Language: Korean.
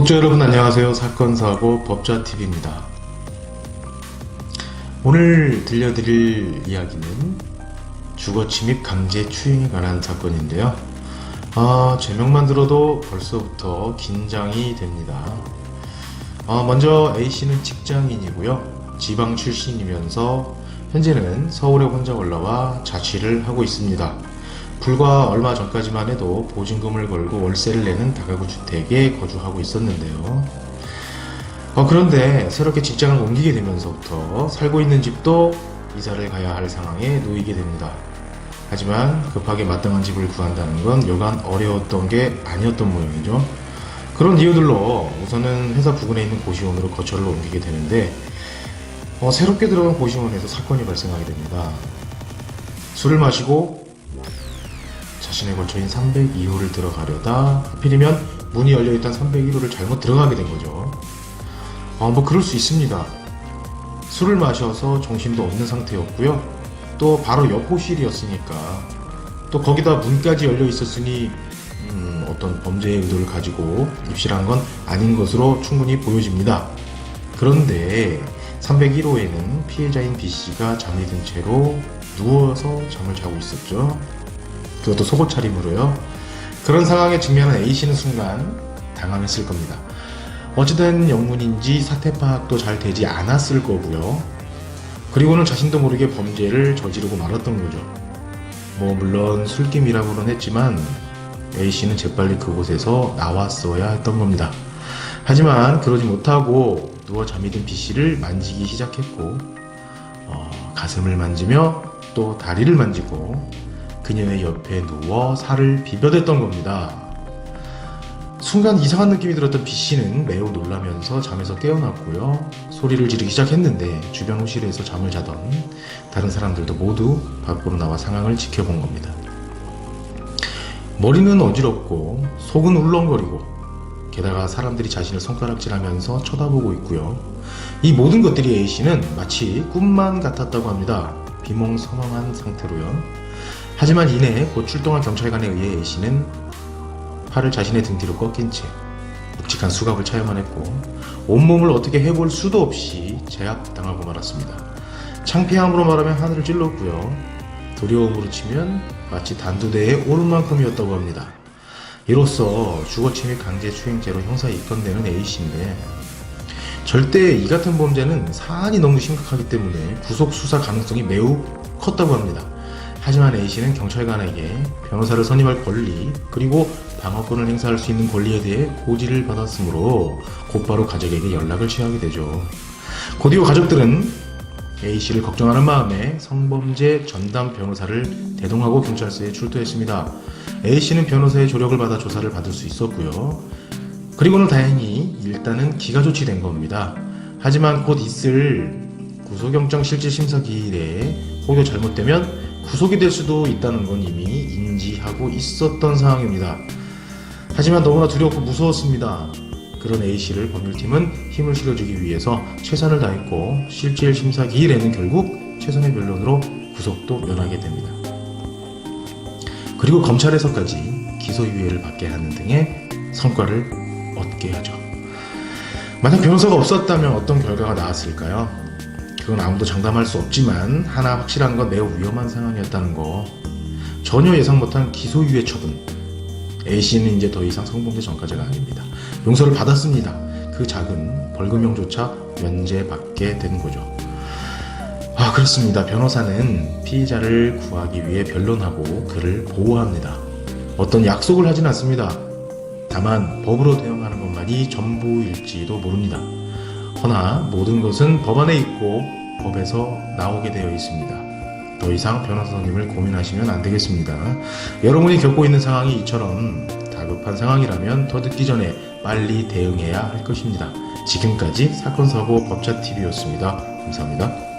구독자 여러분 안녕하세요. 사건사고 법좌TV입니다. 오늘 들려드릴 이야기는 주거침입 강제추행에 관한 사건인데요. 제목만 들어도 벌써부터 긴장이 됩니다. 먼저 A씨는 직장인이고요. 지방 출신이면서 현재는 서울에 혼자 올라와 자취를 하고 있습니다. 불과 얼마 전까지만 해도 보증금을 걸고 월세를 내는 다가구 주택에 거주하고 있었는데요. 그런데 새롭게 직장을 옮기게 되면서부터 살고 있는 집도 이사를 가야 할 상황에 놓이게 됩니다. 하지만 급하게 마땅한 집을 구한다는 건 여간 어려웠던 게 아니었던 모양이죠. 그런 이유들로 우선은 회사 부근에 있는 고시원으로 거처를 옮기게 되는데 새롭게 들어간 고시원에서 사건이 발생하게 됩니다. 술을 마시고 자신의 거처인 302호를 들어가려다 하필이면 문이 열려있던 301호를 잘못 들어가게 된 거죠. 그럴 수 있습니다. 술을 마셔서 정신도 없는 상태였고요. 또 바로 옆 호실이었으니까 또 거기다 문까지 열려 있었으니 어떤 범죄의 의도를 가지고 입실한 건 아닌 것으로 충분히 보여집니다. 그런데 301호에는 피해자인 B씨가 잠이 든 채로 누워서 잠을 자고 있었죠. 그것도 속옷 차림으로요. 그런 상황에 직면한 A씨는 순간 당황했을 겁니다. 어찌된 영문인지 사태 파악도 잘 되지 않았을 거고요. 그리고는 자신도 모르게 범죄를 저지르고 말았던 거죠. 물론 술김이라고는 했지만 A씨는 재빨리 그곳에서 나왔어야 했던 겁니다. 하지만 그러지 못하고 누워 잠이 든 B씨를 만지기 시작했고 가슴을 만지며 또 다리를 만지고 그녀의 옆에 누워 살을 비벼댔던 겁니다. 순간 이상한 느낌이 들었던 B씨는 매우 놀라면서 잠에서 깨어났고요. 소리를 지르기 시작했는데 주변 호실에서 잠을 자던 다른 사람들도 모두 밖으로 나와 상황을 지켜본 겁니다. 머리는 어지럽고 속은 울렁거리고 게다가 사람들이 자신을 손가락질하면서 쳐다보고 있고요. 이 모든 것들이 A씨는 마치 꿈만 같았다고 합니다. 비몽사몽한 상태로요. 하지만 이내 곧 출동한 경찰관에 의해 A씨는 팔을 자신의 등 뒤로 꺾인 채 묵직한 수갑을 차야만 했고 온몸을 어떻게 해볼 수도 없이 제압당하고 말았습니다. 창피함으로 말하면 하늘을 찔렀고요. 두려움으로 치면 마치 단두대에 오른 만큼이었다고 합니다. 이로써 주거침입 강제추행죄로 형사에 입건되는 A씨인데 절대 이 같은 범죄는 사안이 너무 심각하기 때문에 구속수사 가능성이 매우 컸다고 합니다. 하지만 A씨는 경찰관에게 변호사를 선임할 권리 그리고 방어권을 행사할 수 있는 권리에 대해 고지를 받았으므로 곧바로 가족에게 연락을 취하게 되죠. 곧 이후 가족들은 A씨를 걱정하는 마음에 성범죄 전담 변호사를 대동하고 경찰서에 출두했습니다. A씨는 변호사의 조력을 받아 조사를 받을 수 있었고요. 그리고는 다행히 일단은 기가 조치된 겁니다. 하지만 곧 있을 구속영장 실질심사 기일에 혹여 잘못되면 구속이 될 수도 있다는 건 이미 인지하고 있었던 상황입니다. 하지만 너무나 두렵고 무서웠습니다. 그런 A씨를 법률팀은 힘을 실어주기 위해서 최선을 다했고 실질 심사 기일에는 결국 최선의 변론으로 구속도 면하게 됩니다. 그리고 검찰에서까지 기소유예를 받게 하는 등의 성과를 얻게 하죠. 만약 변호사가 없었다면 어떤 결과가 나왔을까요? 그건 아무도 장담할 수 없지만 하나 확실한 건 매우 위험한 상황이었다는 거. 전혀 예상 못한 기소유예 처분. A씨는 이제 더 이상 성범죄 전과자가 아닙니다. 용서를 받았습니다. 그 작은 벌금형조차 면제받게 된 거죠. 그렇습니다. 변호사는 피해자를 구하기 위해 변론하고 그를 보호합니다. 어떤 약속을 하진 않습니다. 다만 법으로 대응하는 것만이 전부일지도 모릅니다. 허나 모든 것은 법안에 있고 법에서 나오게 되어 있습니다. 더 이상 변호사님을 고민하시면 안 되겠습니다. 여러분이 겪고 있는 상황이 이처럼 다급한 상황이라면 더 늦기 전에 빨리 대응해야 할 것입니다. 지금까지 사건사고 법좌TV였습니다. 감사합니다.